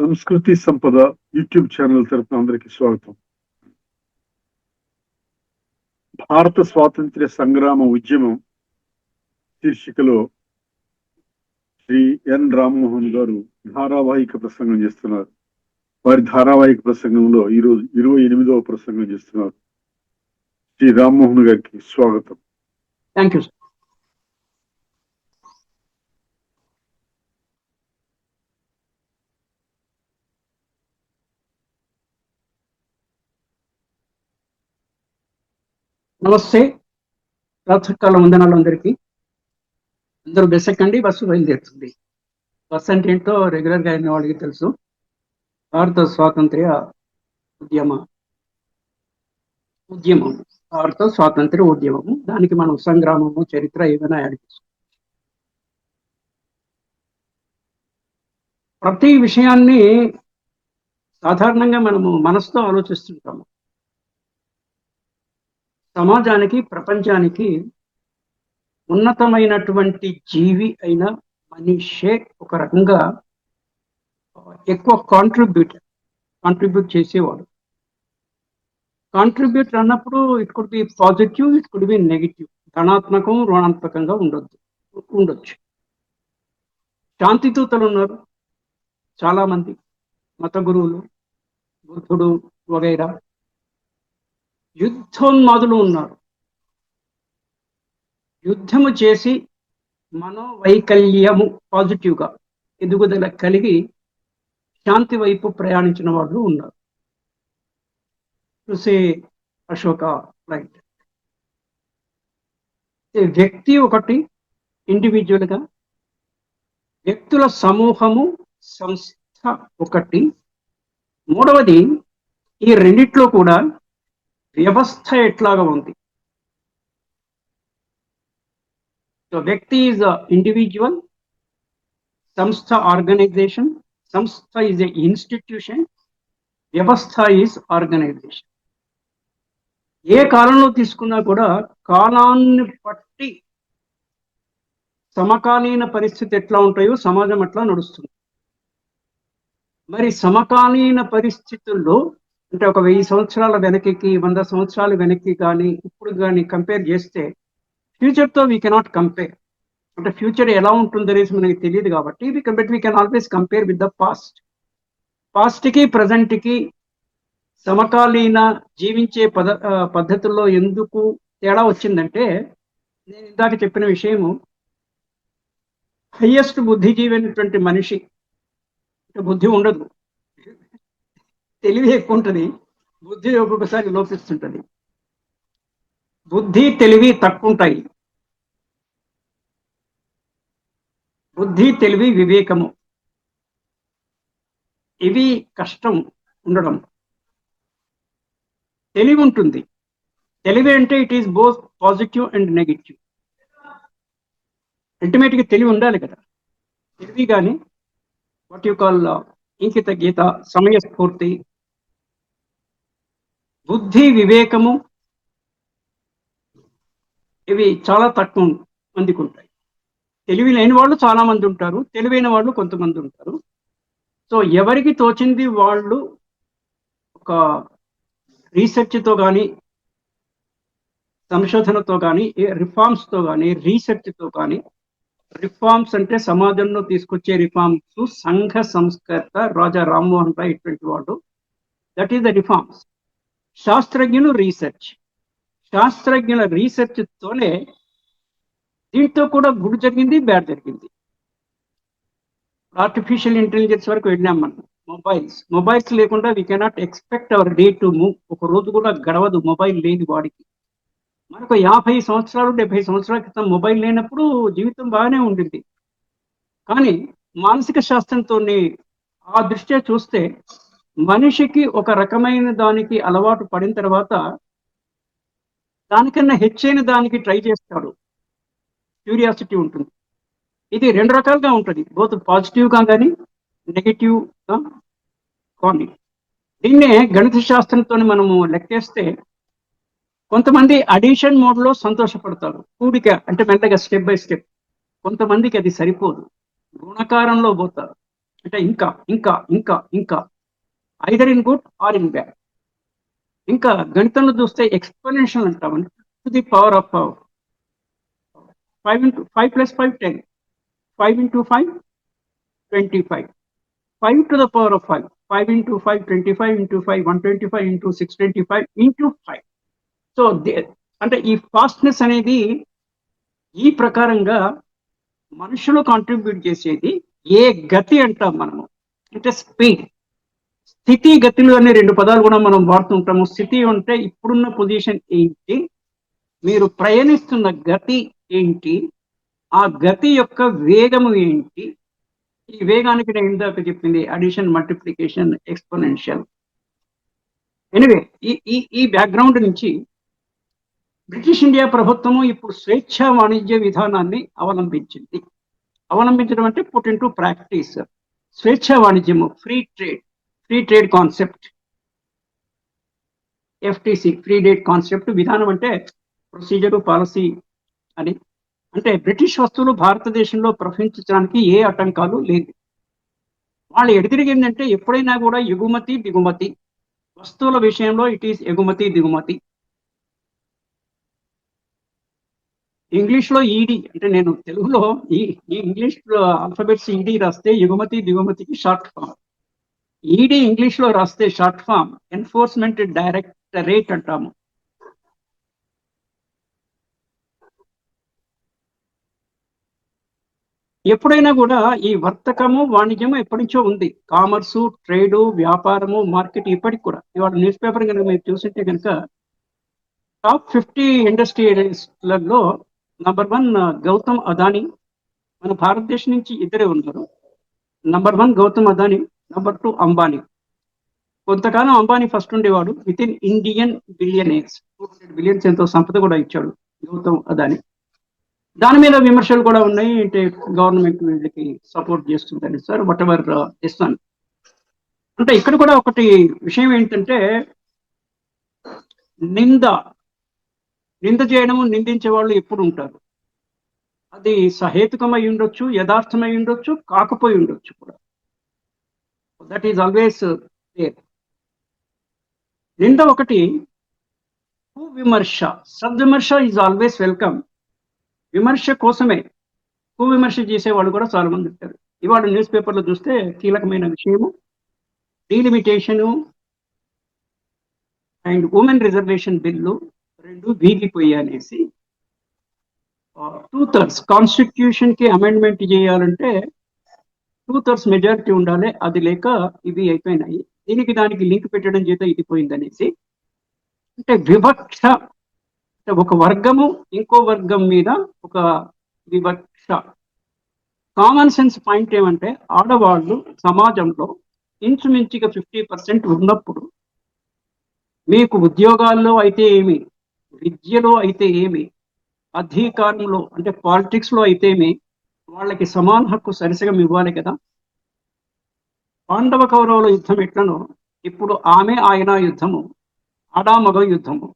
సంస్కృతి సంపద YouTube channel తరపున అందరికీ స్వాగతం. భారత స్వాతంత్ర్య సంగ్రామ ఉద్యమం శీర్షికలో శ్రీ ఎన్ రామ్మోహన్ గారు ధారావాహిక ప్రసంగం చేస్తున్నారు. వారి ధారావాహిక ప్రసంగంలో ఈరోజు 28వ ప్రసంగం చేస్తున్నారు. శ్రీ రామ్మోహన్ గారికి స్వాగతం. Thank you sir. నమస్తే, ప్రాతకాలం వందనాలు అందరికీ. అందరూ బస్ ఎక్కండి, బస్సు బయలుదేరుతుంది. బస్ అంటే ఏంటో రెగ్యులర్గా అయిన వాళ్ళకి తెలుసు. భారత స్వాతంత్ర్య ఉద్యమం భారత స్వాతంత్ర్య ఉద్యమము, దానికి మనం సంగ్రామము, చరిత్ర ఏమైనా యాడ్ చేసుకో. ప్రతి విషయాన్ని సాధారణంగా మనము మనసుతో ఆలోచిస్తుంటాము. సమాజానికి, ప్రపంచానికి ఉన్నతమైనటువంటి జీవి అయిన మనిషే ఒక రకంగా ఎక్కువ కాంట్రిబ్యూట్ చేసేవాడు. కాంట్రిబ్యూట్ అన్నప్పుడు it could be positive, it could be negative, ధనాత్మకం, రుణాత్మకంగా ఉండొచ్చు. శాంతిదూతలు ఉన్నారు చాలా మంది, మత గురువులు, బుద్ధుడు వగైరా. యుద్ధోన్మాదులు ఉన్నారు, యుద్ధము చేసి మనోవైకల్యము పాజిటివ్గా ఎదుగుదల కలిగి శాంతి వైపు ప్రయాణించిన వాళ్ళు ఉన్నారు. చూసే అశోక రైట్. వ్యక్తి ఒకటి, ఇండివిజువల్గా, వ్యక్తుల సమూహము, సంస్థ ఒకటి. మూడవది, ఈ రెండిట్లో కూడా వ్యవస్థ ఎట్లాగా ఉంది. సో వ్యక్తి ఈజ్ ఇండివిజువల్, సంస్థ ఆర్గనైజేషన్, సంస్థ ఈజ్ ఎ ఇన్స్టిట్యూషన్, వ్యవస్థ ఈజ్ ఆర్గనైజేషన్. ఏ కాలంలో తీసుకున్నా కూడా కాలాన్ని బట్టి సమకాలీన పరిస్థితి ఎట్లా ఉంటాయో సమాజం అట్లా నడుస్తుంది. మరి సమకాలీన పరిస్థితుల్లో అంటే ఒక 1000 సంవత్సరాల వెనక్కి, 100 సంవత్సరాల వెనక్కి కానీ ఇప్పుడు కానీ కంపేర్ చేస్తే ఫ్యూచర్తో వీ కెనాట్ కంపేర్. అంటే ఫ్యూచర్ ఎలా ఉంటుంది అనేసి మనకి తెలియదు కాబట్టి we can always compare with the పాస్ట్కి ప్రజెంట్కి సమకాలీన జీవించే పద్ధతుల్లో ఎందుకు తేడా వచ్చిందంటే, నేను ఇందాక చెప్పిన విషయము, హయ్యెస్ట్ బుద్ధిజీవి అయినటువంటి మనిషి, బుద్ధి ఉండదు, తెలివి ఎక్కువ ఉంటుంది, బుద్ధి ఒక్కొక్కసారి లోపిస్తుంటుంది. బుద్ధి తెలివి తక్కువ ఉంటాయి. బుద్ధి తెలివి వివేకము ఇవి కష్టం ఉండడం. తెలివి ఉంటుంది. తెలివి అంటే it is both positive and negative. అల్టిమేట్గా తెలివి ఉండాలి కదా. తెలివి కానీ వాట్ యు కాల్ ఇంకిత గీత, సమయస్ఫూర్తి, బుద్ధి, వివేకము ఇవి చాలా తక్కువ మందికి ఉంటాయి. తెలివి లేని వాళ్ళు చాలా మంది ఉంటారు, తెలివైన వాళ్ళు కొంతమంది ఉంటారు. సో ఎవరికి తోచింది వాళ్ళు ఒక రీసెర్చ్తో కానీ, సంశోధనతో కానీ, రిఫార్మ్స్తో కానీ, రీసెర్చ్తో కానీ, రిఫార్మ్స్ అంటే సమాజంలో తీసుకొచ్చే రిఫార్మ్స్, సంఘ సంస్కర్త రాజా రామ్మోహన్ రాయ్ ఇటువంటి వాడు, దట్ ఈస్ ద రిఫార్మ్స్. శాస్త్రజ్ఞులు రీసెర్చ్, శాస్త్రజ్ఞుల రీసెర్చ్తోనే దీంతో కూడా గుడ్ జరిగింది, బ్యాడ్ జరిగింది. ఆర్టిఫిషియల్ ఇంటెలిజెన్స్ వరకు వెళ్ళాం మనం. మొబైల్స్ లేకుండా we cannot expect hour day to move. ఒక రోజు కూడా గడవదు మొబైల్ లేని వాడికి. మనకు 50 సంవత్సరాలు 70 సంవత్సరాల క్రితం మొబైల్ లేనప్పుడు జీవితం బాగానే ఉండింది. కానీ మానసిక శాస్త్రంతో ఆ దృష్ట్యా చూస్తే మనిషికి ఒక రకమైన దానికి అలవాటు పడిన తర్వాత దానికన్నా హెచ్చైన దానికి ట్రై చేస్తాడు, క్యూరియాసిటీ ఉంటుంది. ఇది 2 రకాలుగా ఉంటుంది, బోత్ పాజిటివ్గా కానీ నెగిటివ్గా కానీ. దీన్నే గణిత శాస్త్రంతో మనము లెక్కేస్తే కొంతమంది అడిషన్ మోడ్లో సంతోషపడతారు, కూడిక అంటే మెల్లగా స్టెప్ బై స్టెప్. కొంతమందికి అది సరిపోదు, గుణకారంలో పోతారు. అంటే ఇంకా ఇంకా ఇంకా ఇంకా either in good or in bad. ఇంకా గణితంలో చూస్తే ఎక్స్పోనెన్షియల్ అంటామండి. To the power of 5 plus 5 10, 5 into 5 25, 5 to the power of 5, 5 into 5 25 into 5 125 into 625 into 5. So అంటే ఈ ఫాస్ట్నెస్ అనేది ఈ ప్రకారంగా మనుషులు కాంట్రిబ్యూట్ చేసేది ఏ గతి అంటాం మనము, అంటే స్పీడ్. స్థితి గతులు అనే రెండు పదాలు కూడా మనం వాడుతుంటాము. స్థితి అంటే ఇప్పుడున్న పొజిషన్ ఏంటి, మీరు ప్రయాణిస్తున్న గతి ఏంటి, ఆ గతి యొక్క వేగము ఏంటి. ఈ వేగానికి నేను ఇందాక చెప్పింది అడిషన్, మల్టిప్లికేషన్, ఎక్స్పోనెన్షియల్. ఎనివే ఈ ఈ ఈ బ్యాక్గ్రౌండ్ నుంచి బ్రిటిష్ ఇండియా ప్రభుత్వము ఇప్పుడు స్వేచ్ఛా వాణిజ్య విధానాన్ని అవలంబించింది. అవలంబించడం అంటే పుట్ ఇన్ టు ప్రాక్టీస్. స్వేచ్ఛా వాణిజ్యము, free trade concept, FTC, free trade concept. విధానం అంటే ప్రొసీజర్, పాలసీ అని. అంటే బ్రిటిష్ వస్తువులు భారతదేశంలో ప్రవహించడానికి ఏ ఆటంకాలు లేదు. వాళ్ళు ఎడితిరిగిందంటే ఎప్పుడైనా కూడా ఎగుమతి దిగుమతి వస్తువుల విషయంలో ఇట్ ఈస్ ఎగుమతి దిగుమతి. ఇంగ్లీష్ లో ఈడీ, అంటే నేను తెలుగులో ఈ ఇంగ్లీష్ ఆల్ఫాబెట్స్ ఈడీ రాస్తే ఎగుమతి దిగుమతికి షార్ట్ ఫామ్. ఈడీ ఇంగ్లీష్ లో రాస్తే షార్ట్ ఫామ్ ఎన్ఫోర్స్మెంట్ డైరెక్టరేట్ అంటాము. ఎప్పుడైనా కూడా ఈ వర్తకము వాణిజ్యము ఎప్పటి నుంచో ఉంది. కామర్సు, ట్రేడు, వ్యాపారము, మార్కెట్ ఇప్పటికి కూడా. ఇవాళ న్యూస్ పేపర్ కనుక మీరు చూసింటే కనుక టాప్ 50 ఇండస్ట్రియలిస్టులలో నంబర్ 1 గౌతమ్ అదానీ. మన భారతదేశం నుంచి ఇద్దరే ఉన్నారు. Number 1 Gautam Adani, number 2 Ambani. కొంతకాలం అంబానీ ఫస్ట్ ఉండేవాడు. With in Indian billionaires, 200 billions ఎంతో సంపద కూడా ఇచ్చాడు గౌతమ్ అదానీ. దాని మీద విమర్శలు కూడా ఉన్నాయి, అంటే గవర్నమెంట్ వీళ్ళకి సపోర్ట్ చేస్తుందని సార్, వాట్ ఎవర్ ఇస్తాను. అంటే ఇక్కడ కూడా ఒకటి విషయం ఏంటంటే నింద చేయడము, నిందించే వాళ్ళు ఎప్పుడు ఉంటారు. అది సహేతుకమై ఉండొచ్చు, యథార్థమై ఉండొచ్చు, కాకపోయి ఉండొచ్చు కూడా. That is always there. నింద ఒకటి, కువిమర్శ, సద్విమర్శ ఈజ్ ఆల్వేస్ వెల్కమ్. విమర్శ కోసమే కువిమర్శ చేసే వాళ్ళు కూడా చాలా మంది ఉంటారు. ఇవాళ న్యూస్ పేపర్లో చూస్తే కీలకమైన విషయము డీలిమిటేషను అండ్ ఉమెన్ రిజర్వేషన్ బిల్లు రెండు వీగిపోయానేసి. 2/3 కాన్స్టిట్యూషన్ కి అమెండ్మెంట్ చేయాలంటే 2/3 మెజారిటీ ఉండాలి, అది లేక ఇవి అయిపోయినాయి. దీనికి దానికి లింక్ పెట్టడం చేత ఇది పోయిందనేసి. అంటే వివక్ష, ఒక వర్గము ఇంకో వర్గం మీద ఒక వివక్ష. కామన్ సెన్స్ పాయింట్ ఏమంటే ఆడవాళ్ళు సమాజంలో ఇంచుమించుగా 50% ఉన్నప్పుడు మీకు ఉద్యోగాల్లో అయితే ఏమి, విద్యలో అయితే ఏమి, అధికారంలో అంటే పాలిటిక్స్ లో అయితే ఏమి, వాళ్ళకి సమాన హక్కు సరిసగం ఇవ్వాలి కదా. పాండవ కౌరవుల యుద్ధం ఎట్లనో ఇప్పుడు ఆమె ఆయన యుద్ధము, ఆడామగ యుద్ధము.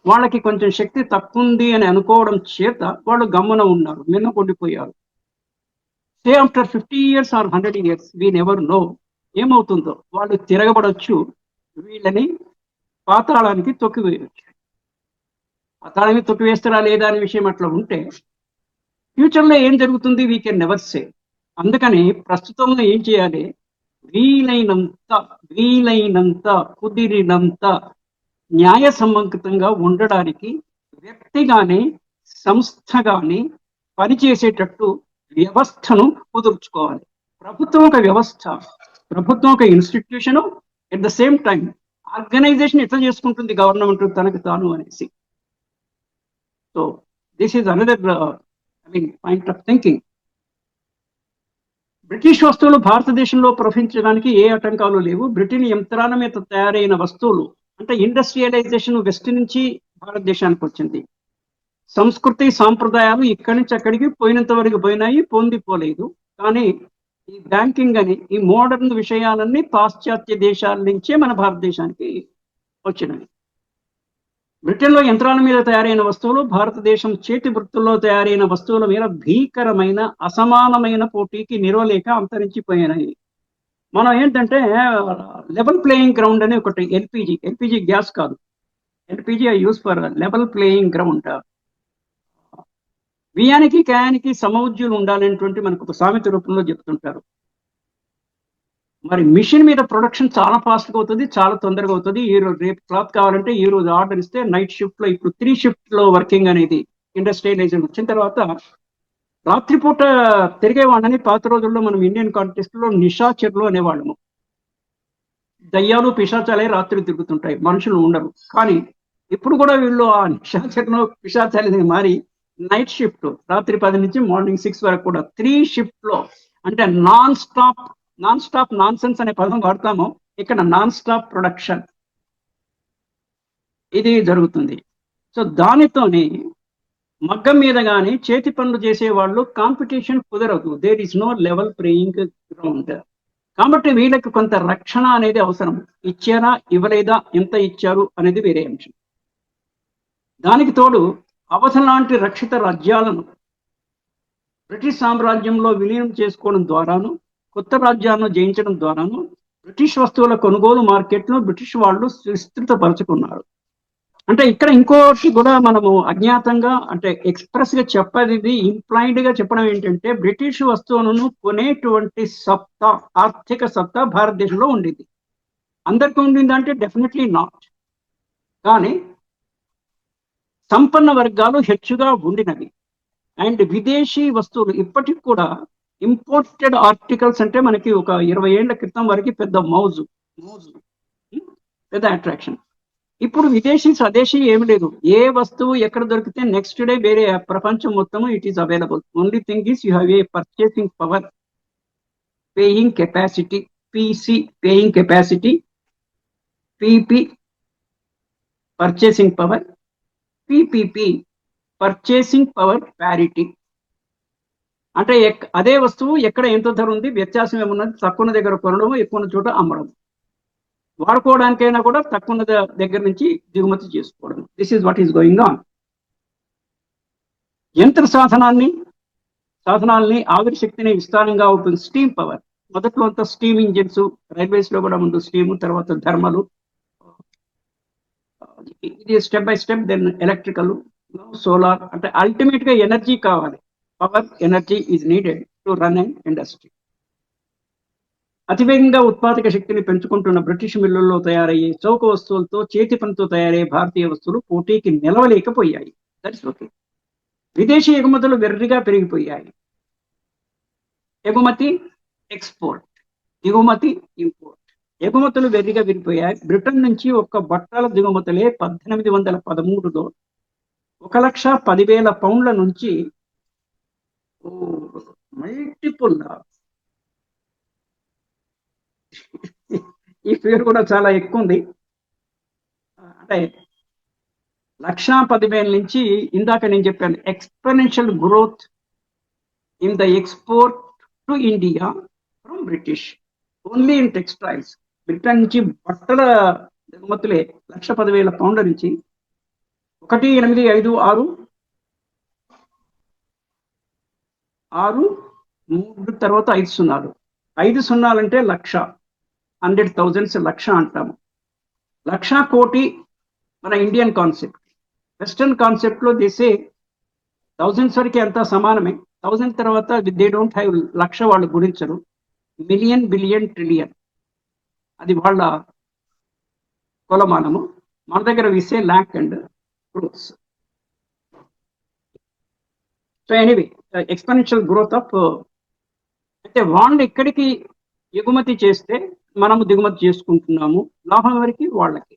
వాళ్ళకి కొంచెం శక్తి తక్కువ ఉంది అని అనుకోవడం చేత వాళ్ళు గమ్మున ఉన్నారు, మిన్నకొండిపోయారు. Say after 50 years or 100 years, we never know ఏమవుతుందో. వాళ్ళు తిరగబడొచ్చు, వీళ్ళని పాతాళానికి తొక్కివేయచ్చు. పాతాళానికి తొక్కివేస్తారా లేదా అనే విషయం అట్లా ఉంటే ఫ్యూచర్లో ఏం జరుగుతుంది వీ కెన్ నెవర్ సే. అందుకని ప్రస్తుతంలో ఏం చేయాలి, వీలైనంత కుదిరినంత న్యాయసమ్మతంగా ఉండడానికి వ్యక్తి కానీ సంస్థ కానీ పనిచేసేటట్టు వ్యవస్థను కుదుర్చుకోవాలి. ప్రభుత్వం ఒక వ్యవస్థ, ప్రభుత్వం ఒక institution, at the same time organization ఎట్లా చేసుకుంటుంది గవర్నమెంట్ తనకు తాను అనేసి. So this is another point of thinking. British వస్తువులు భారతదేశంలో ప్రవహించడానికి ఏ ఆటంకాలు లేవు. బ్రిటన్ యంత్రాల మీద తయారైన వస్తువులు, అంటే ఇండస్ట్రియలైజేషన్ వెస్ట్ నుంచి భారతదేశానికి వచ్చింది. సంస్కృతి సాంప్రదాయాలు ఇక్కడి నుంచి అక్కడికి పోయినంత వరకు పోయినాయి, పొందిపోలేదు. కానీ ఈ బ్యాంకింగ్ అని ఈ మోడర్న్ విషయాలన్నీ పాశ్చాత్య దేశాల నుంచే మన భారతదేశానికి వచ్చినాయి. బ్రిటన్లో యంత్రాల మీద తయారైన వస్తువులు భారతదేశం చేతి వృత్తుల్లో తయారైన వస్తువుల మీద భీకరమైన అసమానమైన పోటీకి నిలవలేక అంతరించిపోయినాయి. మనం ఏంటంటే లెవెల్ ప్లేయింగ్ గ్రౌండ్ అని ఒకటి ఎల్పిజి గ్యాస్ కాదు, LPG I use for level playing ground. బియ్యానికి క్యానికి సమౌజ్యులు ఉండాలనేటువంటి మనకు ఒక సామెత రూపంలో చెప్తుంటారు. మరి మిషన్ మీద ప్రొడక్షన్ చాలా ఫాస్ట్గా అవుతుంది, చాలా తొందరగా అవుతుంది. ఈ రోజు రేపు క్లాత్ కావాలంటే ఈ రోజు ఆర్డర్ ఇస్తే నైట్ షిఫ్ట్ లో, ఇప్పుడు 3 షిఫ్ట్ లో వర్కింగ్ అనేది ఇండస్ట్రియలైజేషన్ వచ్చిన తర్వాత రాత్రిపూట తిరిగేవాళ్ళని పాత రోజుల్లో మనం ఇండియన్ కాంటెక్స్ట్ లో నిశాచరులు అనేవాళ్ళము. దయ్యాలు పిశాచాలే రాత్రి తిరుగుతుంటాయి, మనుషులు ఉండరు. కానీ ఇప్పుడు కూడా వీళ్ళు ఆ నిశాచరులు పిశాచాలని మారి నైట్ షిఫ్ట్, రాత్రి 10 నుంచి మార్నింగ్ 6 వరకు కూడా 3 షిఫ్ట్ లో, అంటే నాన్ స్టాప్ నాన్ సెన్స్ అనే పదం వాడతాము, ఇక్కడ నాన్ స్టాప్ ప్రొడక్షన్ ఇది జరుగుతుంది. సో దానితోని మగ్గం మీద కానీ చేతి పనులు చేసే వాళ్ళు కాంపిటీషన్ కుదరదు. There is no level playing ground. కాబట్టి వీళ్ళకి కొంత రక్షణ అనేది అవసరం. ఇచ్చారా ఇవ్వలేదా, ఎంత ఇచ్చారు అనేది వేరే అంశం. దానికి తోడు అవధ లాంటి రక్షిత రాజ్యాలను బ్రిటిష్ సామ్రాజ్యంలో విలీనం చేసుకోవడం ద్వారాను, కొత్త రాజ్యాలను జయించడం ద్వారాను బ్రిటిష్ వస్తువుల కొనుగోలు మార్కెట్ను బ్రిటిష్ వాళ్ళు విస్తృతపరుచుకున్నారు. అంటే ఇక్కడ ఇంకోటి కూడా మనము అజ్ఞాతంగా, అంటే ఎక్స్ప్రెస్ గా చెప్పేది, ఇంప్లాయిడ్ గా చెప్పడం ఏంటంటే, బ్రిటిష్ వస్తువులను కొనేటువంటి సత్తా, ఆర్థిక సత్తా భారతదేశంలో ఉండేది. అందరికీ ఉండిందంటే డెఫినెట్లీ నాట్. కానీ సంపన్న వర్గాలు హెచ్చుగా ఉండినవి. అండ్ విదేశీ వస్తువులు ఇప్పటికి కూడా ఇంపోర్టెడ్ ఆర్టికల్స్ అంటే మనకి ఒక 20 ఏళ్ల క్రితం వరకు పెద్ద మౌజు, పెద్ద అట్రాక్షన్. ఇప్పుడు విదేశీ స్వదేశీ ఏమి లేదు. ఏ వస్తువు ఎక్కడ దొరికితే నెక్స్ట్ డే వేరే ప్రపంచం మొత్తం it is available. Only thing is you have a purchasing power, paying capacity, PC paying capacity, PP purchasing power, PPP purchasing power parity. అంటే అదే వస్తువు ఎక్కడ ఎంత ధర ఉంది, వ్యత్యాసం ఏమున్నది, తక్కువ దగ్గర కొనడం, ఎక్కువ చోట అమ్మడం. వాడుకోవడానికైనా కూడా తక్కువ దగ్గర నుంచి దిగుమతి చేసుకోవడం. This is what is going on. యంత్ర సాధనాల్ని ఆవిరి శక్తిని విస్తారంగా ఉంటుంది. స్టీమ్ పవర్, మొదట్లో అంతా స్టీమ్ ఇంజిన్స్, రైల్వేస్ లో కూడా ముందు స్టీము, తర్వాత థర్మల్, ఇది step by step, then electrical, solar. అంటే అల్టిమేట్ గా ఎనర్జీ కావాలి. Power, energy is needed to run an industry. అతివేగంగా ఉత్పాదక శక్తిని పెంచుకుంటున్న బ్రిటిష్ మిల్లుల్లో తయారయ్యే చౌక వస్తువులతో, చేతి పనితో తయారయ్యే భారతీయ వస్తువులు పోటీకి నిలవలేకపోయాయి. That's okay. విదేశీ ఎగుమతులు వెర్రిగా పెరిగిపోయాయి. ఎగుమతి ఎక్స్పోర్ట్, దిగుమతి ఇంపోర్ట్. ఎగుమతులు వెర్రిగా పెరిగిపోయాయి. బ్రిటన్ నుంచి ఒక్క బట్టల దిగుమతులే 1813లో 1,10,000 పౌండ్ల నుంచి మల్టిపుల్, ఈ ఫిగర్ కూడా చాలా ఎక్కువ ఉంది. అంటే 1,10,000 నుంచి, ఇందాక నేను చెప్పాను, exponential growth in the export to India from British only in textiles. Britain నుంచి బట్టల దిగుమతులే 1,10,000 పౌండ్ల నుంచి 1,856 తర్వాత 5 సున్నాలు. 5 సున్నాలంటే 1,00,000, 100,000 లక్ష అంటాము. 1,00,000 కోటి మన ఇండియన్ కాన్సెప్ట్. వెస్టర్న్ కాన్సెప్ట్ లో దిసే థౌజండ్స్ వరకు అంతా సమానమే. 1000 తర్వాత దే డోంట్ హ్యావ్ 1,00,000 వాళ్ళు గురించరు. మిలియన్, బిలియన్, ట్రిలియన్ అది వాళ్ళ కొలమానము. మన దగ్గర we say lakh and crores. So anyway, exponential growth of, అంటే వాళ్ళు ఎక్కడికి ఎగుమతి చేస్తే మనము దిగుమతి చేసుకుంటున్నాము, లాభం వరకు వాళ్ళకి.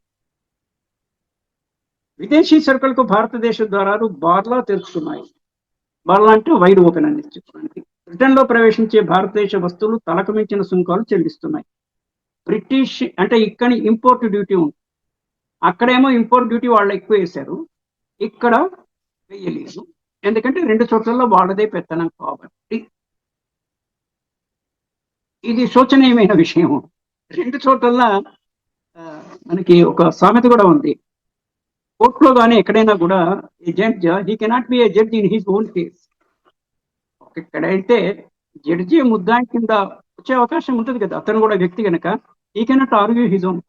విదేశీ సరుకులకు భారతదేశ ద్వారాలు బార్లా తెరుచుకున్నాయి. బార్లా అంటే వైడ్ ఓపెన్ అని చెప్పడానికి. బ్రిటన్ లో ప్రవేశించే భారతదేశ వస్తువులు తలకు మించిన సుంకాలు చెల్లిస్తున్నాయి. బ్రిటిష్ అంటే ఇక్కడ ఇంపోర్ట్ డ్యూటీ ఉంది, అక్కడేమో ఇంపోర్ట్ డ్యూటీ వాళ్ళు ఎక్కువ వేశారు, ఇక్కడ వేయలేదు. ఎందుకంటే 2 చోట్లలో వాళ్ళదే పెత్తనం కాబట్టి. ఇది శోచనీయమైన విషయం. 2 చోట్ల మనకి ఒక సామెత కూడా ఉంది, కోర్టులో కానీ ఎక్కడైనా కూడా ఏ judge, he cannot be a judge in his own case. ఎక్కడైతే జడ్జి ముద్దాయి కింద వచ్చే అవకాశం ఉంటుంది కదా. అతను కూడా వ్యక్తి కనుక he cannot argue his own,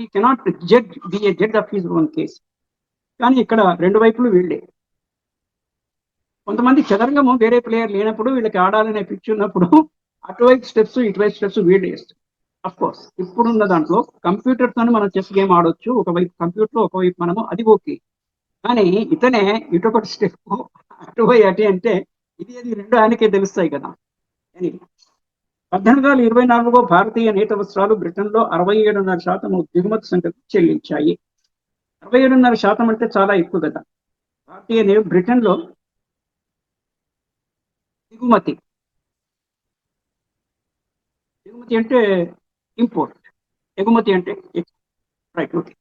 he cannot judge be a judge of his own case. కానీ ఇక్కడ రెండు వైపులు వీళ్ళే. కొంతమంది చదరంగము వేరే ప్లేయర్ లేనప్పుడు వీళ్ళకి ఆడాలనే పిచ్చి ఉన్నప్పుడు అటువైపు స్టెప్స్ ఇటువైపు స్టెప్స్ వీళ్ళు వేస్తారు. అఫ్ కోర్స్ ఇప్పుడున్న దాంట్లో కంప్యూటర్ తోనే మనం చెస్ గేమ్ ఆడొచ్చు, ఒకవైపు కంప్యూటర్ ఒకవైపు మనము, అది ఓకే. కానీ ఇతనే ఇటొకటి స్టెప్ అటువైపు అటే అంటే ఇది అది రెండు ఆయనకే తెలుస్తాయి కదా. అని 1824లో భారతీయ నేత వస్త్రాలు బ్రిటన్లో 67.5% దిగుమతి సంఖ్యకు చెల్లించాయి. 67.5% అంటే చాలా ఎక్కువ కదా. భారతీయ బ్రిటన్లో దిగుమతి అంటే ఇంపోర్ట్, ఎగుమతి అంటే రైట్. ఓకే.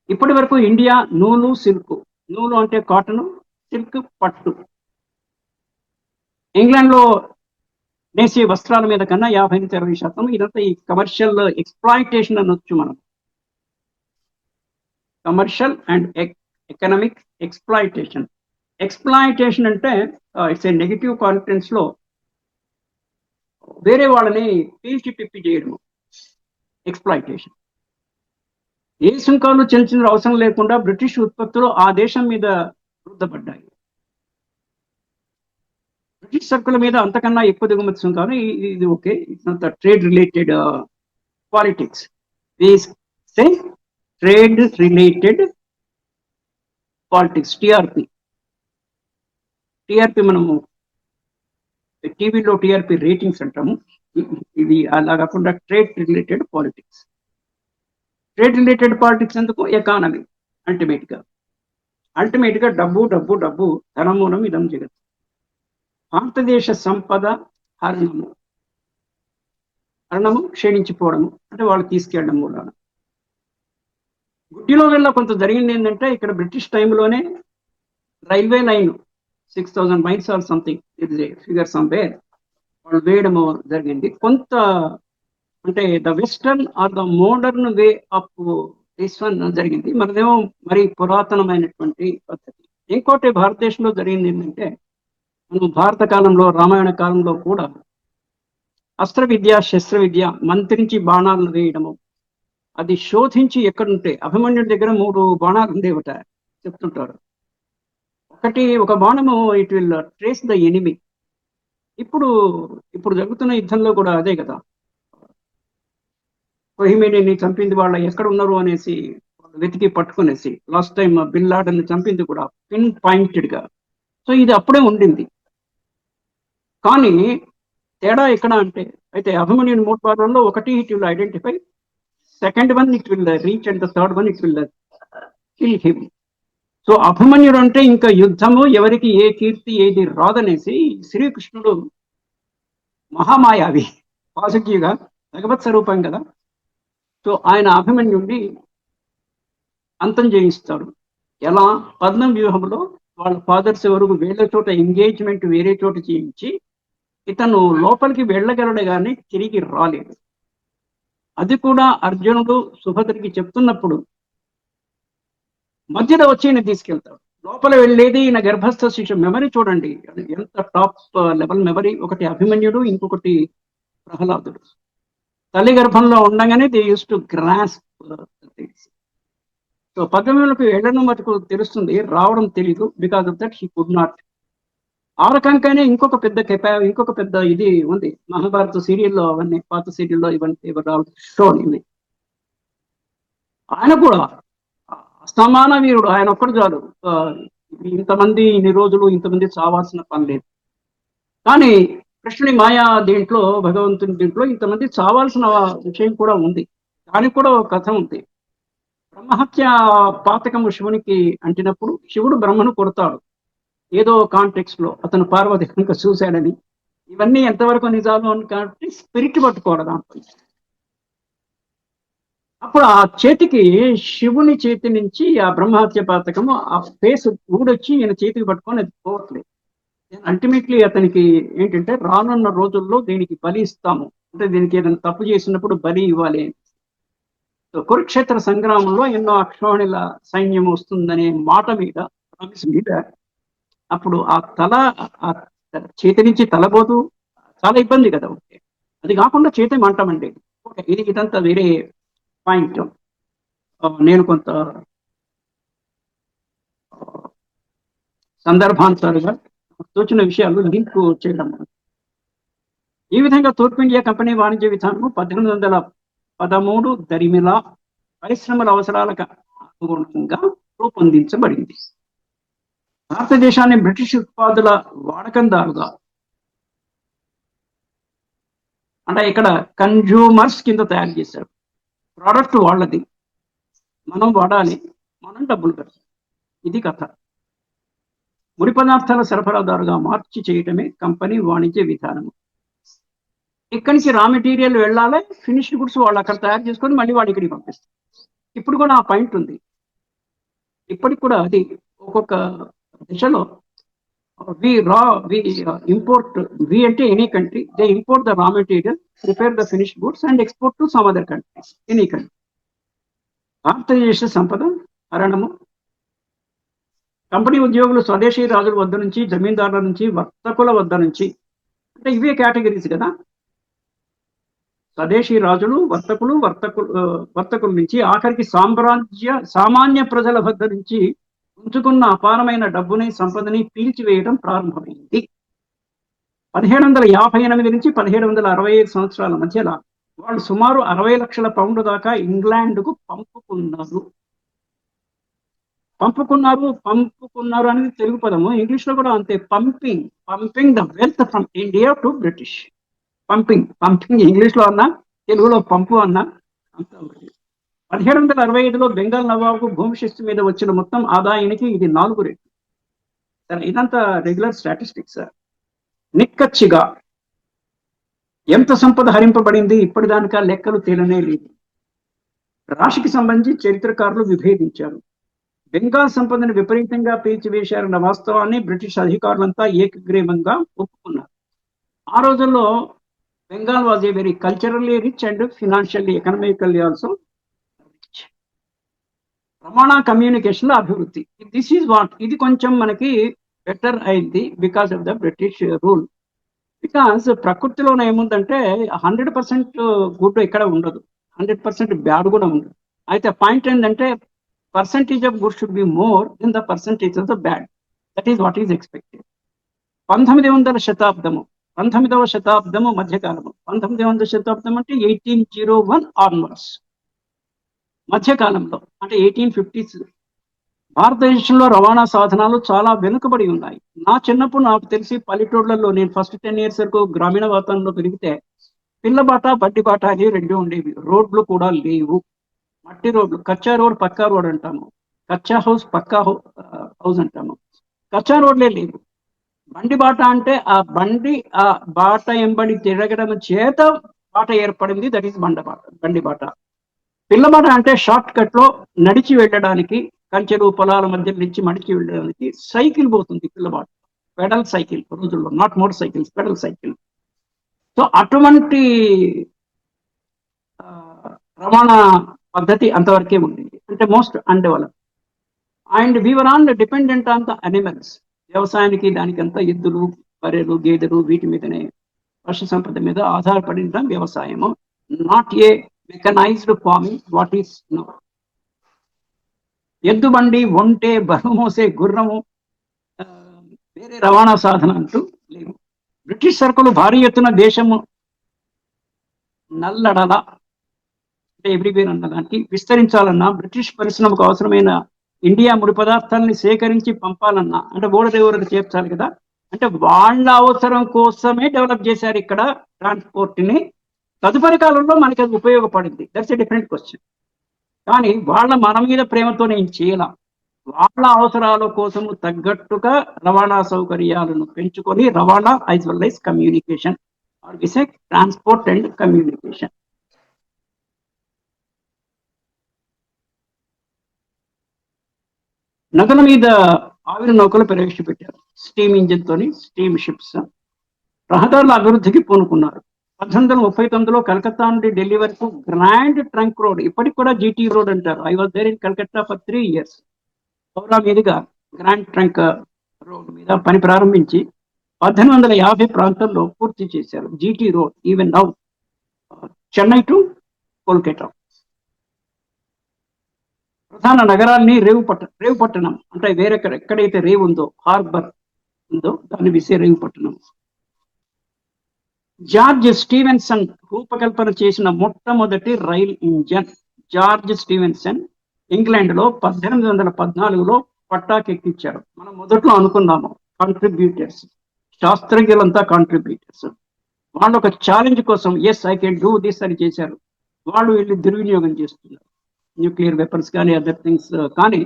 ఇప్పటి వరకు ఇండియా నూలు, సిల్క్, నూలు అంటే కాటన్, సిల్క్ పట్టు, ఇంగ్లాండ్లో దేశీయ వస్త్రాల మీద కన్నా 50-60%. ఇదంతా ఈ కమర్షియల్ ఎక్స్ప్లాయిటేషన్ అనొచ్చు మనం. Commercial and economic exploitation. Exploitation అంటే ఇట్స్ ఏ నెగిటివ్ కాన్ఫిడెన్స్ లో వేరే వాళ్ళని పీల్చి పిప్పి చేయడం ఎక్స్ప్లాయిటేషన్. ఏ సుంకాలు చెల్లించిన అవసరం లేకుండా బ్రిటిష్ ఉత్పత్తులు ఆ దేశం మీద రుద్దబడ్డాయి. బ్రిటిష్ సరుకుల మీద అంతకన్నా ఎక్కువ దిగుమతి సుంకాలు. ఇది okay, it's not trade related politics. Trade related politics, TRP. మనము టీవీలో టిఆర్పి రేటింగ్స్ అంటాము. ఇది అలా కాకుండా trade related politics. Trade related politics ఎందుకు? ఎకానమీ. అల్టిమేట్ గా డబ్బు డబ్బు డబ్బు, ధనమూలం ఇదం జగత్. భారతదేశ సంపద హరణము క్షీణించిపోవడము అంటే వాళ్ళు తీసుకెళ్ళడం మూలాన. గుడ్డిలో వెళ్ళ కొంత జరిగింది ఏంటంటే, ఇక్కడ బ్రిటిష్ టైంలోనే railway line 6000 miles or something, it is a figure somewhere, వాళ్ళు వేయడము జరిగింది. కొంత అంటే the western or the modern way of this one జరిగింది. మనదేమో మరి పురాతనమైనటువంటి పద్ధతి. ఇంకోటి భారతదేశంలో జరిగింది ఏంటంటే, మనం భారత కాలంలో, రామాయణ కాలంలో కూడా అస్త్ర విద్య, శస్త్ర విద్య, మంత్రించి బాణాలను వేయడము, అది శోధించి ఎక్కడుంటే, అభిమన్యుడి దగ్గర 3 బాణాలు ఉండేవట చెప్తుంటారు. ఒక బాణము it will trace the enemy. ఇప్పుడు జరుగుతున్న యుద్ధంలో కూడా అదే కదా. కొహిమేనిని చంపింది వాళ్ళ ఎక్కడ ఉన్నారు అనేసి వెతికి పట్టుకునేసి, లాస్ట్ టైం బిన్ లాడెన్ చంపింది కూడా పిన్ పాయింటెడ్ గా. సో ఇది అప్పుడే ఉండింది. కానీ తేడా ఎక్కడ అంటే, అయితే అభిమన్యుని 3 బాణాల్లో ఒకటి it will identify, second one it will reach, and the third one it will kill him. So అభిమన్యుడు అంటే ఇంకా యుద్ధము ఎవరికి ఏ కీర్తి ఏది రాదనేసి శ్రీకృష్ణుడు మహామాయావి, పాజిటివ్గా భగవత్ స్వరూపం కదా. సో ఆయన అభిమన్యుడిని అంతం చేయిస్తాడు. ఎలా? పద్మం వ్యూహంలో వాళ్ళ ఫాదర్స్ ఎవరు వేరే చోట ఎంగేజ్మెంట్ వేరే చోట చేయించి ఇతను లోపలికి వెళ్ళగలడు కానీ తిరిగి రాలేదు. అది కూడా అర్జునుడు సుభద్రకి చెప్తున్నప్పుడు మధ్యలో వచ్చి ఈయన తీసుకెళ్తాడు. లోపల వెళ్ళేది ఈయన గర్భస్థ శిశు. మెమరీ చూడండి ఎంత టాప్ లెవెల్ మెమరీ. ఒకటి అభిమన్యుడు, ఇంకొకటి ప్రహ్లాదుడు. తల్లి గర్భంలో ఉండగానే they use to grasp things. So పద్మవ్యూహంలోకి వెళ్ళడం మటుకు తెలుస్తుంది, రావడం తెలీదు. Because of that he could not. ఆ రకంగానే ఇంకొక పెద్ద ఇది ఉంది మహాభారత సీరియల్లో, అవన్నీ పాత సీరియల్లో ఇవన్నీ షోన్. ఆయన కూడా అస్తమాన వీరుడు, ఆయన ఒక్కడు చాలు. ఇంతమంది ఇన్ని రోజులు ఇంతమంది చావాల్సిన పని లేదు. కానీ కృష్ణుని మాయా దీంట్లో, భగవంతుని దీంట్లో ఇంతమంది చావాల్సిన విషయం కూడా ఉంది. దానికి కూడా ఒక కథ ఉంది. బ్రహ్మహత్య పాతకము శివునికి అంటినప్పుడు శివుడు బ్రహ్మను కొడతాడు ఏదో కాంటెక్స్ట్ లో, అతను పార్వతి కనుక చూశాడని. ఇవన్నీ ఎంతవరకు నిజాలు అని కాబట్టి స్పిరిట్ పట్టుకోవడం దాంట్లో. అప్పుడు ఆ చేతికి, శివుని చేతి నుంచి ఆ బ్రహ్మహత్య పాతకము ఆ ఫేస్ ఊడొచ్చి ఈయన చేతికి పట్టుకొని అది పోవట్లేదు. అల్టిమేట్లీ అతనికి ఏంటంటే, రానున్న రోజుల్లో దీనికి బలి ఇస్తాము అంటే, దీనికి ఏదైనా తప్పు చేసినప్పుడు బలి ఇవ్వాలి అని. కురుక్షేత్ర సంగ్రామంలో ఎన్నో అక్షోహిణుల సైన్యం వస్తుందనే మాట మీద, ప్రామిస్ మీద, అప్పుడు ఆ చేతి నుంచి తలబోదు, చాలా ఇబ్బంది కదా. ఓకే, అది కాకుండా చేతే మంటమండి. ఓకే, ఇదంతా వేరే పాయింట్. నేను కొంత సందర్భానుసారంగా తోచిన విషయాలు లింక్ చేయడం. ఈ విధంగా తూర్పు ఇండియా కంపెనీ వాణిజ్య విధానము 1813 దరిమిల పరిశ్రమల అవసరాలకు అనుగుణంగా రూపొందించబడింది. భారతదేశాన్ని బ్రిటిష్ ఉత్పాదుల వాడకందారుగా, అంటే ఇక్కడ కన్జ్యూమర్స్ కింద తయారు చేశారు. ప్రోడక్ట్ వాళ్ళది, మనం వాడాలి, మనం డబ్బులు కట్టాలి. ఇది కథ. ముడి పదార్థాల సరఫరాదారుగా మార్చి చేయటమే కంపెనీ వాణిజ్య విధానము. ఇక్కడి నుంచి రా మెటీరియల్ వెళ్ళాలి, ఫినిష్డ్ గుడ్స్ వాళ్ళు అక్కడ తయారు చేసుకొని మళ్ళీ వాళ్ళు ఇక్కడికి పంపిస్తారు. ఇప్పుడు కూడా ఆ పాయింట్ ఉంది. ఇప్పటికి కూడా అది ఒక్కొక్క దిశలో వి ఇంపోర్ట్, వి అంటే any country, they import the raw material, prepare the finished goods and export to some other countries, any country. భారతదేశ సంపద హరణము. కంపెనీ ఉద్యోగులు స్వదేశీ రాజుల వద్ద నుంచి, జమీందారుల నుంచి, వర్తకుల వద్ద నుంచి, అంటే ఇవే కేటగిరీస్ కదా. స్వదేశీ రాజులు, వర్తకుల నుంచి ఆఖరికి సామాన్య ప్రజల వద్ద నుంచి ఉంచుకున్న అపారమైన డబ్బుని, సంపదని పీల్చివేయడం ప్రారంభమైంది. 1758 నుంచి 1765 సంవత్సరాల మధ్యలో వాళ్ళు సుమారు 60 లక్షల పౌండ్ల దాకా ఇంగ్లాండ్కు పంపుకున్నారు అనేది తెలుగు పదము. ఇంగ్లీష్ లో కూడా అంతే. Pumping the wealth from India to British. Pumping English లో అన్నా, తెలుగులో పంపు అన్నా అంతా ఒకటి. 1765లో బెంగాల్ నవాబు భూమి శిస్తు మీద వచ్చిన మొత్తం ఆదాయానికి ఇది 4 రెట్లు. సరే, ఇదంతా రెగ్యులర్ స్టాటిస్టిక్స్. నిక్కచ్చిగా ఎంత సంపద హరింపబడింది ఇప్పటిదానికా లెక్కలు తేలనే లేదు. రాశికి సంబంధించి చరిత్రకారులు విభేదించారు. బెంగాల్ సంపదను విపరీతంగా పీల్చివేశారన్న వాస్తవాన్ని బ్రిటిష్ అధికారులంతా ఏకగ్రీవంగా ఒప్పుకున్నారు. ఆ రోజుల్లో Bengal was a very culturally rich and financially, economically also rich. రవాణా కమ్యూనికేషన్ లో అభివృద్ధి. ఇది కొంచెం మనకి బెటర్ అయింది because of the British rule. Because ప్రకృతిలో ఏముందంటే 100% గుడ్ ఎక్కడ ఉండదు, 100% బ్యాడ్ కూడా ఉండదు. అయితే పాయింట్ ఏంటంటే percentage of good should be more than the percentage of the bad. That is what is expected. 19వ శతాబ్దము మధ్యకాలము. 19వ శతాబ్దం అంటే 1801 ఆన్వర్డ్స్. మధ్యకాలంలో అంటే 1850s భారతదేశంలో రవాణా సాధనాలు చాలా వెనుకబడి ఉన్నాయి. నా చిన్నప్పుడు నాకు తెలిసి పల్లెటూళ్ళలో, నేను ఫస్ట్ 10 years వరకు గ్రామీణ వాతావరణంలో పెరిగితే పిల్లబాట, బడ్డిబాట అని 2 ఉండేవి. రోడ్లు కూడా లేవు. మట్టి రోడ్లు, కచ్చా రోడ్, పక్కా రోడ్ అంటాము. కచ్చా హౌస్, పక్కా హౌస్ అంటాము. కచ్చా రోడ్లే లేవు. బండి బాట అంటే ఆ బాట ఎంబడి తిరగడం చేత బాట ఏర్పడింది. దట్ ఈస్ బండి బాట. పిల్లబాట అంటే షార్ట్ కట్ లో నడిచి వెళ్ళడానికి, కంచెలు పొలాల మధ్య నుంచి నడిచి వెళ్ళడానికి సైకిల్ పోతుంది పిల్లబాట. పెడల్ సైకిల్ రోజుల్లో, not motor cycles, pedal cycle. So అటువంటి రవాణా పద్ధతి అంతవరకే ఉండింది, అంటే most undeveloped. And Weaver on dependent on the animals. వ్యవసాయానికి దానికంతా ఎద్దులు, బర్రెలు, గేదెలు, వీటి మీదనే, పశు సంపద మీద ఆధారపడిన వ్యవసాయము. Not a mechanised farming what is now. ఎద్దు బండి, ఒంటె, బరువు మోసే గుర్రము, వేరే రవాణా సాధన అంటూ లేవు. బ్రిటిష్ సరుకులు భారీ ఎత్తున దేశము నల్లడల, ఎవ్రీవేర్ అన్నదానికి విస్తరించాలన్నా, బ్రిటిష్ పరిశ్రమకు అవసరమైన ఇండియా ముడి పదార్థాలని సేకరించి పంపాలన్నా, అంటే ఓడరేవులకు చేర్చాలి కదా, అంటే వాళ్ళ అవసరం కోసమే డెవలప్ చేశారు ఇక్కడ ట్రాన్స్పోర్ట్ ని. తదుపరి కాలంలో మనకి అది ఉపయోగపడింది, దట్స్ ఎ డిఫరెంట్ క్వశ్చన్. కానీ మన మీద ప్రేమతో నేను చేయాల, వాళ్ళ అవసరాల కోసము తగ్గట్టుగా రవాణా సౌకర్యాలను పెంచుకొని, రవాణా as well as communication, or we say transport and communication. నదుల మీద ఆవిరి నౌకలు ప్రవేశపెట్టారు, స్టీమ్ ఇంజిన్ తోని, స్టీమ్ షిప్స్. రహదారుల అభివృద్ధికి పూనుకున్నారు. 1839లో కలకత్తా నుండి ఢిల్లీ వరకు గ్రాండ్ ట్రంక్ రోడ్, ఇప్పటికి కూడా జీటీ రోడ్ అంటారు. I was there in Calcutta for 3 years. పౌరా మీదుగా గ్రాండ్ ట్రంక్ రోడ్ మీద పని ప్రారంభించి 1850 ప్రాంతంలో పూర్తి చేశారు. GT road even now Chennai to Kolkata. ప్రధాన నగరాన్ని రేవుపట్టణం అంటే వేరే ఎక్కడైతే రేవు ఉందో, హార్బర్ ఉందో దాన్ని రేవుపట్టణం. జార్జ్ స్టీవెన్సన్ రూపకల్పన చేసిన మొట్టమొదటి rail engine. George Stevenson England లో 1814లో పట్టాకెక్కించారు. మనం మొదట్లో అనుకున్నాము కాంట్రిబ్యూటర్స్, శాస్త్రజ్ఞులంతా కాంట్రిబ్యూటర్స్. వాళ్ళు ఒక ఛాలెంజ్ కోసం yes I can do this అని చేశారు. వాళ్ళు వీళ్ళు దుర్వినియోగం చేస్తున్నారు, న్యూక్లియర్ వెపన్స్ కానీ అదర్ థింగ్స్. కానీ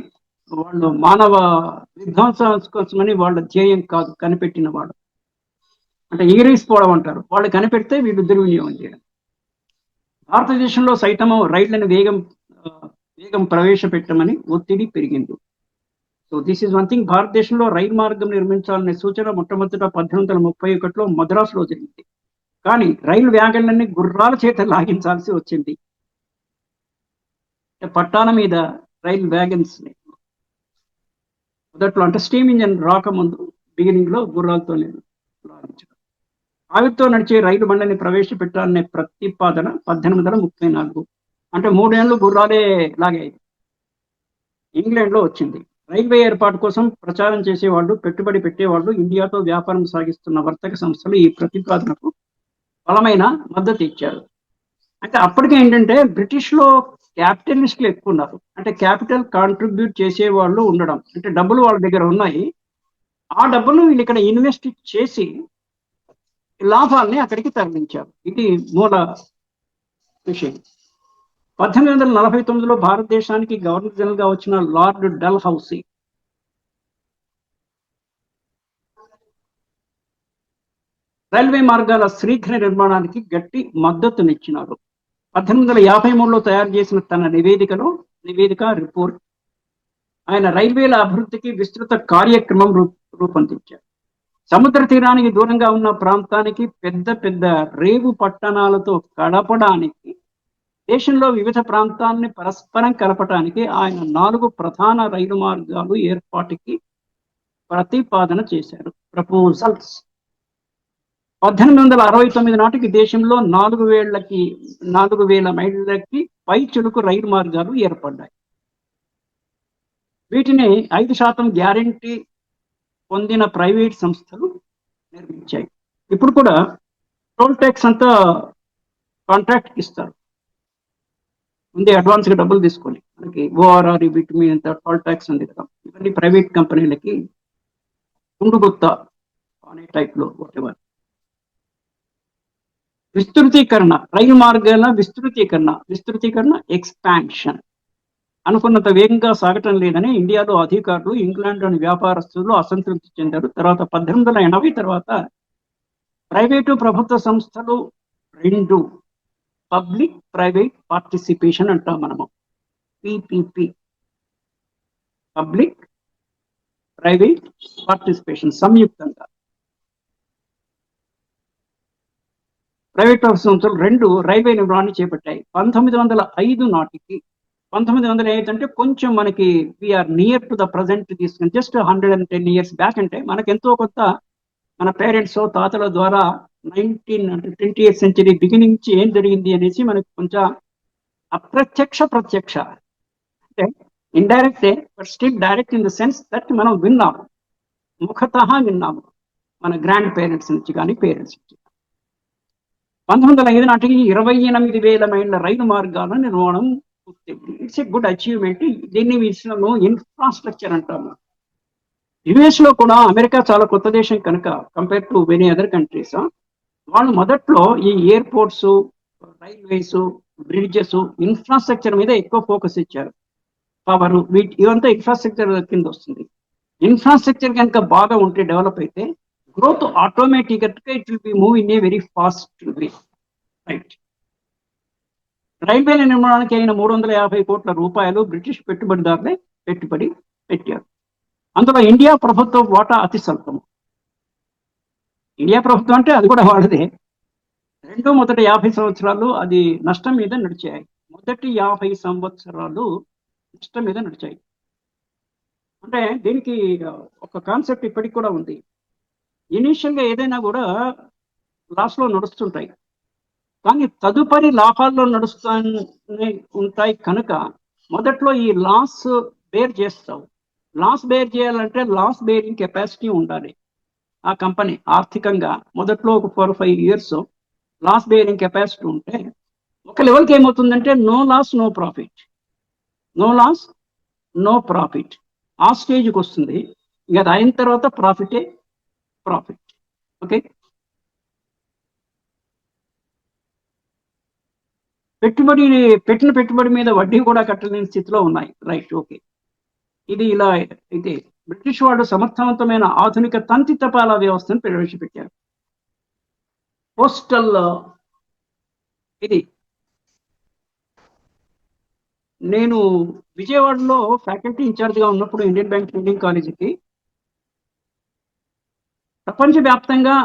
వాళ్ళు మానవ విధ్వంసం కోసమని వాళ్ళ ధ్యేయం కాదు కనిపెట్టిన వాడు. అంటే ఎగిరేసిపోవడం అంటారు, వాళ్ళు కనిపెడితే వీళ్ళు దుర్వినియోగం చేయడం. భారతదేశంలో సైతము రైళ్లను వేగం ప్రవేశపెట్టమని ఒత్తిడి పెరిగింది. So this is one thing. భారతదేశంలో రైలు మార్గం నిర్మించాలనే సూచన మొట్టమొదట 1831లో మద్రాసులో జరిగింది. కానీ రైలు వ్యాగన్లన్నీ గుర్రాల చేత లాగించాల్సి వచ్చింది. పట్టాల మీద రైలు వ్యాగన్స్ మొదట్లో అంటే స్టీమ్ ఇంజన్ రాకముందు బిగినింగ్ లో గుర్రాలతో లాగించడం. ఆవిరితో నడిచే రైలు బండిని ప్రవేశపెట్టాలనే ప్రతిపాదన 1834, అంటే 3 ఏళ్ళు గుర్రాలే లాగాయి, ఇంగ్లాండ్ లో వచ్చింది. రైల్వే ఏర్పాటు కోసం ప్రచారం చేసేవాళ్ళు, పెట్టుబడి పెట్టేవాళ్ళు, ఇండియాతో వ్యాపారం సాగిస్తున్న వర్తక సంస్థలు ఈ ప్రతిపాదనకు బలమైన మద్దతు ఇచ్చారు. అయితే అప్పటికే ఏంటంటే బ్రిటిష్ లో క్యాపిటలిస్టులు ఎక్కువ ఉన్నారు. అంటే క్యాపిటల్ కాంట్రిబ్యూట్ చేసే వాళ్ళు ఉండడం, అంటే డబ్బులు వాళ్ళ దగ్గర ఉన్నాయి, ఆ డబ్బులు వీళ్ళు ఇక్కడ ఇన్వెస్ట్ చేసి లాభాల్ని అక్కడికి తరలించారు. ఇది మూల విషయం. 1849లో భారతదేశానికి గవర్నర్ జనరల్ గా వచ్చిన లార్డ్ డల్ హౌసీ రైల్వే మార్గాల శీఘ్ర నిర్మాణానికి గట్టి మద్దతునిచ్చినారు. 1853లో తయారు చేసిన తన నివేదిక రిపోర్ట్ ఆయన రైల్వేల అభివృద్ధికి విస్తృత కార్యక్రమం రూపొందించారు. సముద్ర తీరానికి దూరంగా ఉన్న ప్రాంతానికి పెద్ద పెద్ద రేవు పట్టణాలతో కలపడానికి, దేశంలో వివిధ ప్రాంతాలని పరస్పరం కలపడానికి ఆయన 4 ప్రధాన రైలు మార్గాలు ఏర్పాటుకి ప్రతిపాదన చేశారు, ప్రపోజల్స్. 1869 నాటికి దేశంలో 4,000 మైళ్ళకి పై చులుకు రైలు మార్గాలు ఏర్పడ్డాయి. వీటిని 5% గ్యారంటీ పొందిన ప్రైవేట్ సంస్థలు నిర్మించాయి. ఇప్పుడు కూడా టోల్ ట్యాక్స్ అంతా కాంట్రాక్ట్ ఇస్తారు, ముందే అడ్వాన్స్ గా డబ్బులు తీసుకొని. మనకి ఓఆర్ఆర్ వీటి మీద టోల్ ట్యాక్స్ ఉంది కదా, ఇవన్నీ ప్రైవేట్ కంపెనీలకి గుత్త అనే టైప్ లో వాటెవర్. విస్తృతీకరణ, రైలు మార్గాల విస్తృతీకరణ ఎక్స్పాన్షన్ అనుకున్నంత వేగంగా సాగటం లేదని ఇండియాలో అధికారులు, ఇంగ్లాండ్లోని వ్యాపారస్తులు అసంతృప్తి చెందారు. తర్వాత 1880 తర్వాత ప్రైవేటు ప్రభుత్వ సంస్థలు 2, పబ్లిక్ ప్రైవేట్ పార్టిసిపేషన్ అంటాం మనము, పిపిపి, పబ్లిక్ ప్రైవేట్ పార్టిసిపేషన్, సంయుక్తంగా ప్రైవేట్ సంస్థలు 2 రైల్వే నిర్మాణాన్ని చేపట్టాయి. 1905 నాటికి, 1905 అంటే కొంచెం మనకి we are near to the present తీసుకుని, జస్ట్ 110 years బ్యాక్. అంటే మనకి ఎంతో కొంత మన పేరెంట్స్ తాతల ద్వారా 20th century బిగినింగ్ నుంచి ఏం జరిగింది అనేసి మనకి కొంచెం ప్రత్యక్ష అంటే ఇండైరెక్టే, but still direct in the sense that మనం విన్నాము, ముఖతః విన్నాము మన గ్రాండ్ పేరెంట్స్ నుంచి కానీ పేరెంట్స్ నుంచి. 1905 నాటికి 28,000 మైళ్ళ రైలు మార్గాల నిర్మాణం పూర్తయింది. It's a good achievement. దీన్ని విషయంలో ఇన్ఫ్రాస్ట్రక్చర్ అంటాము. యుఎస్ లో కూడా, అమెరికా చాలా కొత్త దేశం కనుక కంపేర్ టు వెనీ అదర్ కంట్రీస్, వాళ్ళు మొదట్లో ఈ ఎయిర్పోర్ట్స్, రైల్వేస్, బ్రిడ్జెస్, ఇన్ఫ్రాస్ట్రక్చర్ మీద ఎక్కువ ఫోకస్ ఇచ్చారు. పవర్, ఇవంతా ఇన్ఫ్రాస్ట్రక్చర్ కింద వస్తుంది. ఇన్ఫ్రాస్ట్రక్చర్ కనుక బాగా ఉంటే, డెవలప్ అయితే, గ్రోత్ ఆటోమేటిక్ గా it will be move in a very fast way, right. రైల్వేల నిర్మాణానికి అయిన 350 కోట్ల రూపాయలు బ్రిటిష్ పెట్టుబడిదారులే పెట్టుబడి పెట్టారు. అందులో ఇండియా ప్రభుత్వం వాటా అతి స్వల్పము. ఇండియా ప్రభుత్వం అంటే అది కూడా వాళ్ళదే. మొదటి 50 సంవత్సరాలు అది నష్టం మీద నడిచాయి. మొదటి 50 సంవత్సరాలు నష్టం మీద నడిచాయి. అంటే దీనికి ఒక కాన్సెప్ట్ ఇప్పటికి కూడా ఉంది. ఇనీషియల్ గా ఏదైనా కూడా లాస్ లో నడుస్తుంటాయి, కానీ తదుపరి లాభాల్లో నడుస్తాయి ఉంటాయి కనుక మొదట్లో ఈ లాస్ బేర్ చేస్తావు. లాస్ బేర్ చేయాలంటే లాస్ బేరింగ్ కెపాసిటీ ఉండాలి ఆ కంపెనీ ఆర్థికంగా. మొదట్లో ఒక 4-5 years లాస్ బేరింగ్ కెపాసిటీ ఉంటే ఒక లెవెల్కి ఏమవుతుందంటే no loss no profit, no loss no profit ఆ స్టేజ్కి వస్తుంది. ఇక అది అయిన తర్వాత ప్రాఫిటే ప్రాఫిట్. ఓకే, పెట్టిన పెట్టుబడి మీద వడ్డీ కూడా కట్టలేని స్థితిలో ఉన్నాయి. Right, okay. ఇది ఇలా అయితే బ్రిటిష్ వాడు సమర్థవంతమైన ఆధునిక తంతి తపాలా వ్యవస్థను ప్రవేశపెట్టారు. పోస్టల్ ఇది నేను విజయవాడలో ఫ్యాకల్టీ ఇన్ఛార్జ్గా ఉన్నప్పుడు ఇండియన్ బ్యాంక్ ట్రైనింగ్ కాలేజీకి ప్రపంచవ్యాప్తంగా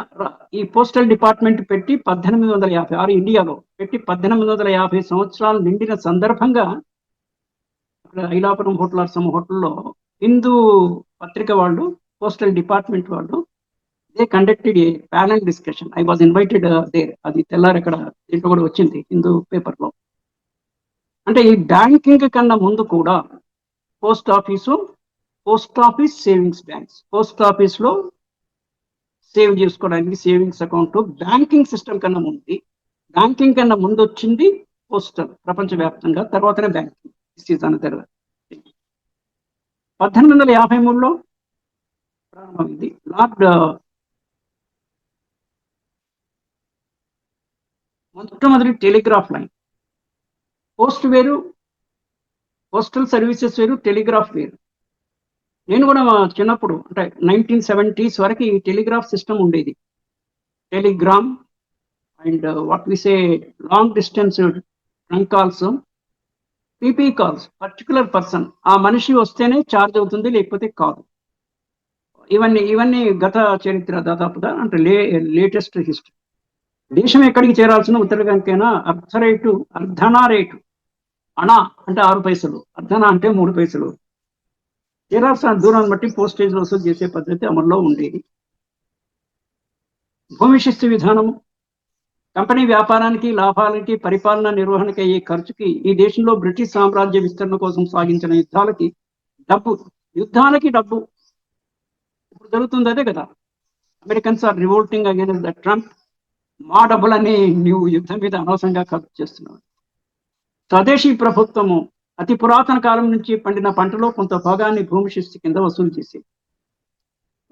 ఈ పోస్టల్ డిపార్ట్మెంట్ పెట్టి 1856 ఇండియాలో పెట్టి 1850 సంవత్సరాలు నిండిన సందర్భంగా ఐలాపురం హోటల్ సమ్ హోటల్లో హిందూ పత్రిక వాళ్ళు, పోస్టల్ డిపార్ట్మెంట్ వాళ్ళు, they conducted a panel discussion. I was invited there. అది తెల్లారి అక్కడ దీంట్లో కూడా వచ్చింది హిందూ పేపర్లో. అంటే ఈ బ్యాంకింగ్ కన్నా ముందు కూడా post office savings banks, post ఆఫీస్లో సేవ్ చేసుకోవడానికి సేవింగ్స్ అకౌంట్ బ్యాంకింగ్ సిస్టమ్ కన్నా ముందు, బ్యాంకింగ్ కన్నా ముందు వచ్చింది పోస్టల్ ప్రపంచవ్యాప్తంగా, తర్వాతనే బ్యాంకింగ్. 1853లో ప్రారంభమైంది. మొట్టమొదటి టెలిగ్రాఫ్ లైన్. పోస్ట్ వేరు, పోస్టల్ సర్వీసెస్ వేరు, టెలిగ్రాఫ్ వేరు. నేను కూడా చిన్నప్పుడు అంటే 1970s వరకు ఈ టెలిగ్రాఫ్ సిస్టమ్ ఉండేది. Telegram and what we say long distance trunk calls, PP calls, particular person, ఆ మనిషి వస్తేనే ఛార్జ్ అవుతుంది, లేకపోతే కాదు. ఇవన్నీ గత చరిత్ర దాదాపుగా, అంటే లేటెస్ట్ హిస్టరీ. దేశం ఎక్కడికి చేరాల్సిన ఉత్తర బ్యాంకైనా అర్ధనా రేటు, అణా అంటే 6 పైసలు, అర్ధనా అంటే 3 పైసలు, చేరాల్సిన దూరాన్ని బట్టి పోస్టేజ్ వసూలు చేసే పద్ధతి అమల్లో ఉండేది. భూమి శిస్తు విధానము కంపెనీ వ్యాపారానికి, లాభాలకి, పరిపాలన నిర్వహణకి అయ్యే ఖర్చుకి, ఈ దేశంలో బ్రిటిష్ సామ్రాజ్య విస్తరణ కోసం సాగించిన యుద్ధాలకి డబ్బు ఇప్పుడు జరుగుతుంది అదే కదా. Americans are revolting against the Trump. మా డబ్బులని నువ్వు యుద్ధం మీద అనవసరంగా ఖర్చు చేస్తున్నావు. స్వదేశీ ప్రభుత్వము అతి పురాతన కాలం నుంచి పండిన పంటలో కొంత భాగాన్ని భూమి శిస్తు కింద వసూలు చేసేది.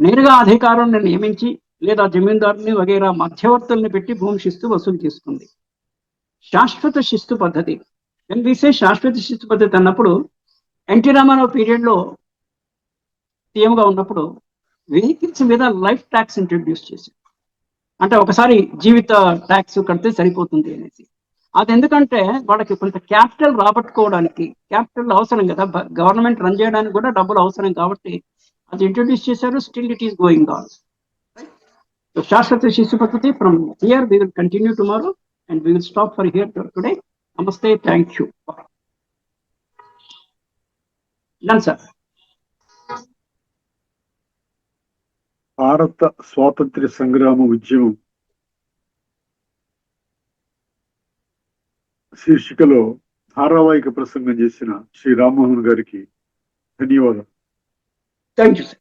నేరుగా అధికారులను నియమించి లేదా జమీందారుని వగైరా మధ్యవర్తుల్ని పెట్టి భూమి శిస్తు వసూలు చేస్తుంది. శాశ్వత శిస్తు పద్ధతి. శాశ్వత శిస్తు పద్ధతి అన్నప్పుడు ఎన్టీ రామారావు పీరియడ్లో సీఎంగా ఉన్నప్పుడు వెహికల్స్ మీద లైఫ్ ట్యాక్స్ ఇంట్రడ్యూస్ చేశారు. అంటే ఒకసారి జీవిత ట్యాక్స్ కడితే సరిపోతుంది అనేసి. అది ఎందుకంటే వాళ్ళకి కొంత క్యాపిటల్ రాబట్టుకోవడానికి, క్యాపిటల్ అవసరం కదా, గవర్నమెంట్ రన్ చేయడానికి కూడా డబ్బులు అవసరం కాబట్టి అది ఇంట్రడ్యూస్ చేశారు. Still it is going on. శాశ్వత శిస్తు పద్ధతి. From here we will continue tomorrow and we will stop for here today. నమస్తే, థ్యాంక్ యూ. Done sir. భారత స్వాతంత్ర్య సంగ్రామ ఉద్యమం శీర్షికలో ధారావాహిక ప్రసంగం చేసిన శ్రీ రామ్మోహన్ గారికి ధన్యవాదాలు. Thank you sir.